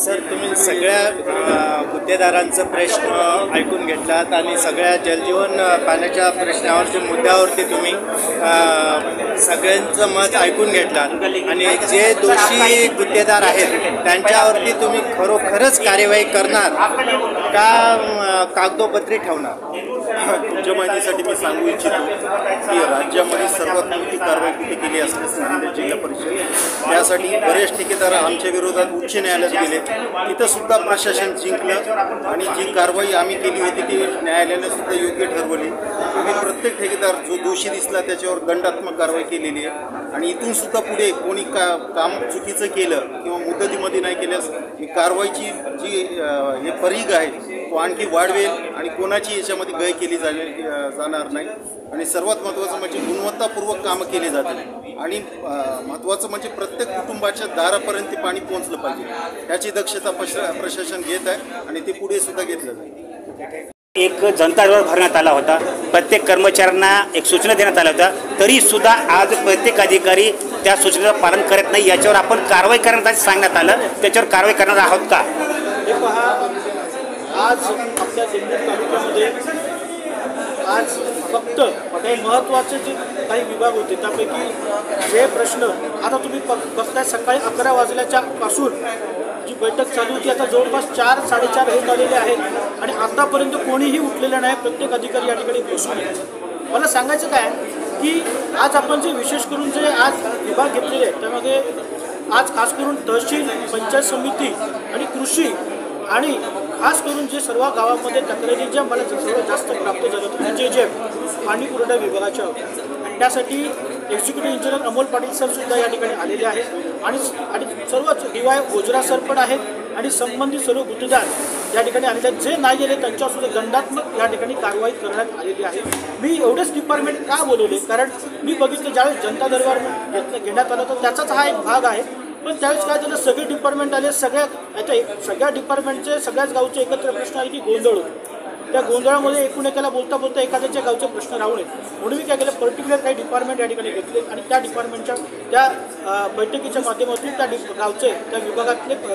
Sir, तुम्ही सगळ्या गुत्तेदारांचा प्रश्न ऐकून घेतलात आणि सगळ्या जलजीवन पाण्याच्या प्रश्नावरती मुद्द्यावरती तुम्ही सगळ्यांचं मत ऐकून घेतलात आणि जे दोषी गुत्तेदार आहेत त्यांच्यावरती तुम्ही खरोखरच कार्यवाही करणार का कागदोपत्री ठेवणार? तुमच्या माहितीसाठी मी सांगू इच्छितो की राज्यामध्ये सर्वात मोठी कारवाई कुठे केली असल्यास नांदेड जिल्हा परिषद, त्यासाठी बरेच ठेकेदार आमच्या विरोधात उच्च न्यायालयात गेले. तिथं सुद्धा प्रशासन जिंकलं आणि जी कारवाई आम्ही केली होती ती न्यायालयाने सुद्धा योग्य ठरवली. आम्ही प्रत्येक ठेकेदार जो दोषी दिसला त्याच्यावर दंडात्मक कारवाई केलेली आहे आणि इथून सुद्धा पुढे कोणी काम चुकीचं केलं किंवा मुदतीमध्ये नाही केल्यास कारवाईची जी हे परीघ आहे तो आणखी वाढवेल आणि कोणाची याच्यामध्ये गय केली जाणार नाही. आणि सर्वात महत्त्वाचं म्हणजे गुणवत्तापूर्वक कामं केली जातील आणि महत्त्वाचं म्हणजे प्रत्येक कुटुंबाच्या दारापर्यंत पाणी पोहोचलं पाहिजे. याची दक्षता प्रशासन घेत आहे आणि ते पुढे सुद्धा घेतलं जाईल. एक जनता दरबार भरण्यात आला होता, प्रत्येक कर्मचाऱ्यांना एक सूचना देण्यात आल्या होत्या, तरी सुद्धा आज प्रत्येक अधिकारी त्या सूचनेचं पालन करत नाही. याच्यावर आपण कारवाई करण्यासाठी सांगण्यात आलं, त्याच्यावर कारवाई करणार आहोत का? हे पहा, आज आपल्या देवगड तालुक्यामध्ये आज फक्त काही महत्त्वाचे जे काही विभाग होते त्यापैकी जे प्रश्न आता तुम्ही बघताय, सकाळी 11 वाजल्याच्या पासून जी बैठक चालू होती आता जवळपास 4-4:30 होत आलेले आहेत आणि आतापर्यंत कोणीही उठलेलं नाही. प्रत्येक अधिकारी या ठिकाणी बसून आहे. मला सांगायचं काय की आज आपण जे विशेष करून जे आज विभाग घेतलेले आहेत त्यामध्ये आज खास करून तहसील, पंचायत समिती आणि कृषी आणि खास करून जे सर्व गावामध्ये तक्रारी ज्या मला सर्वात जास्त प्राप्त झाल्या होत्या जे पाणी पुरवठा विभागाच्या होत्या आणि त्यासाठी executive engineer Amol Patil sir सुद्धा या ठिकाणी आलेले आहेत आणि सर्वच DY ओजरा सर पण आहेत आणि संबंधित सर्व गुत्तेदार या ठिकाणी आलेले आहेत. जे नाही गेले त्यांच्यावर सुद्धा दंडात्मक या ठिकाणी कारवाई करण्यात आलेली आहे. मी एवढेच डिपार्टमेंट का बोलवले कारण मी बघितलं ज्यावेळेस जनता दरबार घेण्यात आला तर त्याचाच हा एक भाग आहे. पण त्यावेळेस काय झालं, सगळे डिपार्टमेंट आले, सगळ्या डिपार्टमेंटचे सगळ्याच गावचे एकत्र प्रश्न आले की गोंधळ होतो. त्या गोंधळामध्ये एकूण एकाला बोलता बोलता एखाद्याच्या गावचे प्रश्न राहू नये म्हणून मी काय केलं, पर्टिक्युलर काही डिपार्टमेंट या ठिकाणी घेतले आणि त्या डिपार्टमेंटच्या त्या बैठकीच्या माध्यमातून त्या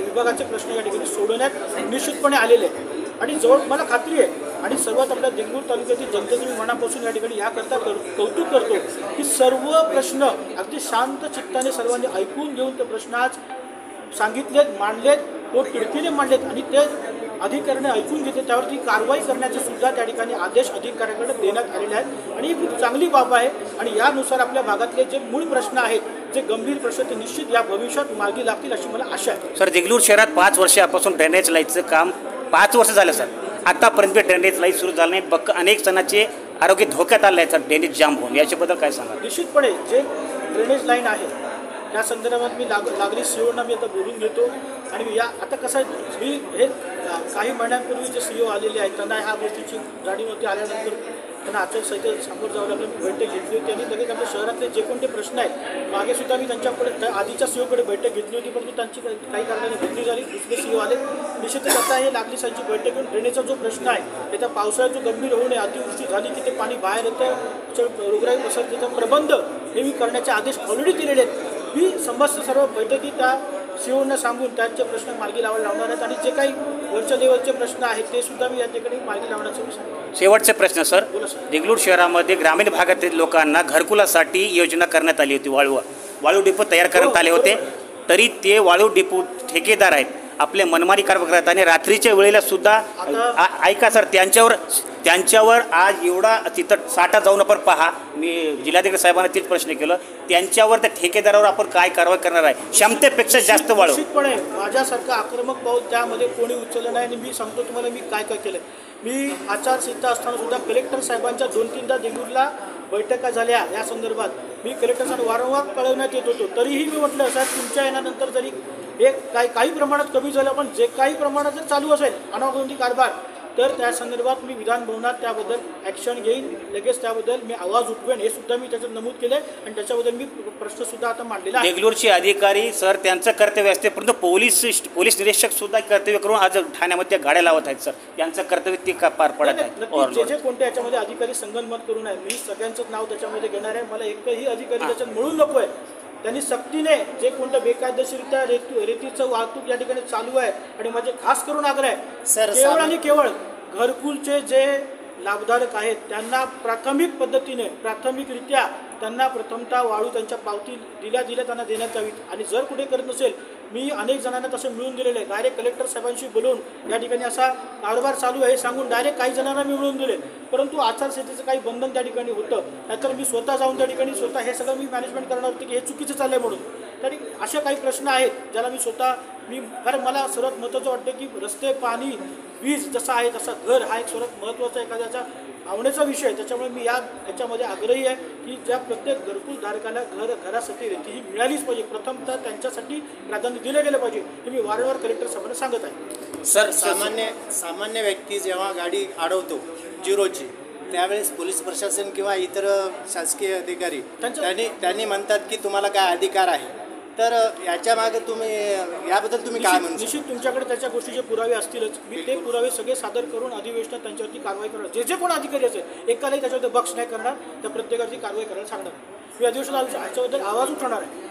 विभागाचे प्रश्न या ठिकाणी सोडवण्यात निश्चितपणे आलेले आहेत. आणि मला खात्री आहे आणि सर्वात आपल्या देवगड तालुक्यातील जनतेचं मी मनापासून या ठिकाणी याकरता कौतुक करतो की सर्व प्रश्न अगदी शांत चित्ताने सर्वांनी ऐकून घेऊन ते प्रश्न आज सांगितलेत, मांडलेत, तो तिडकीने मांडलेत आणि ते अधिकाऱ्याने ऐकून घेतले. त्यावरती कारवाई करण्याचे सुद्धा त्या ठिकाणी आदेश अधिकाऱ्याकडे देण्यात आलेले आहेत आणि ही खूप चांगली बाब आहे. आणि यानुसार आपल्या भागातले जे मूळ प्रश्न आहेत, जे गंभीर प्रश्न ते निश्चित या भविष्यात मार्गी लागतील अशी मला आशा आहे. सर, देगलूर शहरात 5 वर्षापासून ड्रेनेज लाईटचं काम 5 वर्ष झालं सर, आतापर्यंत ड्रेनेज लाईट सुरू झालं नाही. अनेक जणांचे आरोग्य धोक्यात आलं आहे सर ड्रेनेज जाम होऊन. याच्याबद्दल काय सांगा? निश्चितपणे जे ड्रेनेज लाईन आहे त्या संदर्भात मी नागरिक सीओना मी आता बोलून घेतो आणि आता कसं आहे, मी हे काही महिन्यांपूर्वी जे CEO आलेले आहेत त्यांना ह्या गोष्टीची जाणीवती आल्यानंतर त्यांना आचारसंहितेला सामोरं जावं लागलं. बैठक घेतली होती आणि लगेच आपल्या शहरातले जे कोणते प्रश्न आहेत मागे सुद्धा मी त्यांच्याकडे आधीच्या CEOकडे बैठक घेतली होती परंतु त्यांची काही कारणाने बदली झाली, दुसरे CEO आले. निश्चितच आता हे नागरिकांची बैठक घेऊन ड्रेनेजचा जो प्रश्न आहे त्याचा पावसाळ्यात जो गंभीर होऊ नये, अतिवृष्टी झाली की ते पाणी बाहेर येतं, रोगराई पसरतेचा प्रबंध हे मी करण्याचे आदेश ऑलरेडी दिलेले आहेत. मी समस्त सर्व बैठकी त्या CEOना सांगून त्यांचे प्रश्न मार्गी लावणार आहेत आणि जे काही वरच्या लेवलचे प्रश्न आहेत ते सुद्धा मी या ठिकाणी मार्गी लावण्याचं मी सांगतो. शेवटचे प्रश्न सर, देगलूर शहरामध्ये ग्रामीण भागातील लोकांना घरकुलासाठी योजना करण्यात आली होती. वाळू डिपो तयार करण्यात आले होते, तरी ते वाळू डिपो ठेकेदार आहेत आपले मनमानी कारभार करतात आणि रात्रीच्या वेळेला सुद्धा ऐका सर, त्यांच्यावर आज एवढा तिथं साठा जाऊन आपण पहा. मी जिल्हाधिकारी साहेबांना तेच प्रश्न केलं, त्यांच्यावर त्या ठेकेदारावर आपण काय कारवाई करणार आहे? क्षमतेपेक्षा जास्त वाढव. निश्चितपणे माझ्यासारखं आक्रमक पाऊल त्यामध्ये कोणी उचललं नाही आणि मी सांगतो तुम्हाला मी काय केलं. मी आचारसंहिता असताना सुद्धा कलेक्टर साहेबांच्या 2-3दा देगलूरला बैठका झाल्या या संदर्भात. मी कलेक्टर वारंवार कळवण्यात येत होतो, तरीही मी म्हटलं साहेब तुमच्या येण्यानंतर जरी काही प्रमाणात कमी झालं पण जे काही प्रमाणात जर चालू असेल अनागोंदी कारभार तर त्या संदर्भात मी विधान भवनात त्याबद्दल ॲक्शन घेईन, लगेच त्याबद्दल मी आवाज उठवेन हे सुद्धा मी त्याच्यात नमूद केले आणि त्याच्याबद्दल मी प्रश्न सुद्धा आता मांडलेला आहे. देगलूरचे अधिकारी सर त्यांचं कर्तव्य असते परंतु पोलीस निरीक्षक सुद्धा कर्तव्य करून आज ठाण्यामध्ये गाड्या लावत आहेत सर, यांचं कर्तव्य ते पार पडत आहे. जे कोणते याच्यामध्ये अधिकारी संगनमत करून आहे, मी सगळ्यांचंच नाव त्याच्यामध्ये घेणार आहे. मला एकही अधिकारी त्याच्यात मिळून नको आहे. त्यांनी सक्तीने जे कोणतं बेकायदेशीरित्या रेतीचं वाहतूक या ठिकाणी चालू आहे आणि माझे खास करून आग्रह आहे सर, केवळ आणि केवळ घरकुलचे जे लाभधारक आहेत त्यांना प्राथमिकरित्या त्यांना प्रथमतः वाळू त्यांच्या पावती दिल्या त्यांना देण्यात यावीत आणि जर कुठे करत नसेल मी अनेक जणांना तसं मिळून दिलेलं आहे. डायरेक्ट कलेक्टर साहेबांशी बोलून या ठिकाणी असा कारभार चालू आहे सांगून डायरेक्ट काही जणांना मी मिळवून दिले. परंतु आचारसंहितेचं काही बंधन त्या ठिकाणी होतं, नाहीतर मी स्वतः जाऊन त्या ठिकाणी स्वतः हे सगळं मी मॅनेजमेंट करणार होते की हे चुकीचं चाललं आहे म्हणून. तरी असे काही प्रश्न आहेत ज्याला कारण मला सर्वात महत्त्वाचं वाटतं की रस्ते, पाणी, वीज जसा आहे तसा घर हा एक सर्वात महत्त्वाचा एखाद्याचा आवडीचा विषय आहे. त्याच्यामुळे मी याच्यामध्ये आग्रही आहे की ज्या प्रत्येक घरकुल धारकाला घरासाठी रेती ही मिळालीच पाहिजे, प्रथमतः त्यांच्यासाठी प्राधान्य दिलं गेलं पाहिजे हे मी वारंवार कलेक्टर साहेबांना सांगत आहे. सर, सामान्य व्यक्ती जेव्हा गाडी अडवतो जीरोची त्यावेळेस पोलीस प्रशासन किंवा इतर शासकीय अधिकारी त्यांनी म्हणतात की तुम्हाला काय अधिकार आहे, तर याच्या मागे याबद्दल तुम्ही काय म्हणता? निश्चित तुमच्याकडे त्याच्या गोष्टीचे पुरावे असतीलच. मी ते पुरावे सगळे सादर करून अधिवेशनात त्यांच्यावरती कारवाई करणार. जे कोण अधिकारी असेल एकालाही त्याच्यावरती बक्ष नाही करणार, त्या प्रत्येकाची कारवाई करायला सांगणार. मी अधिवेशनात ह्याच्याबद्दल आवाज उठवणार आहे.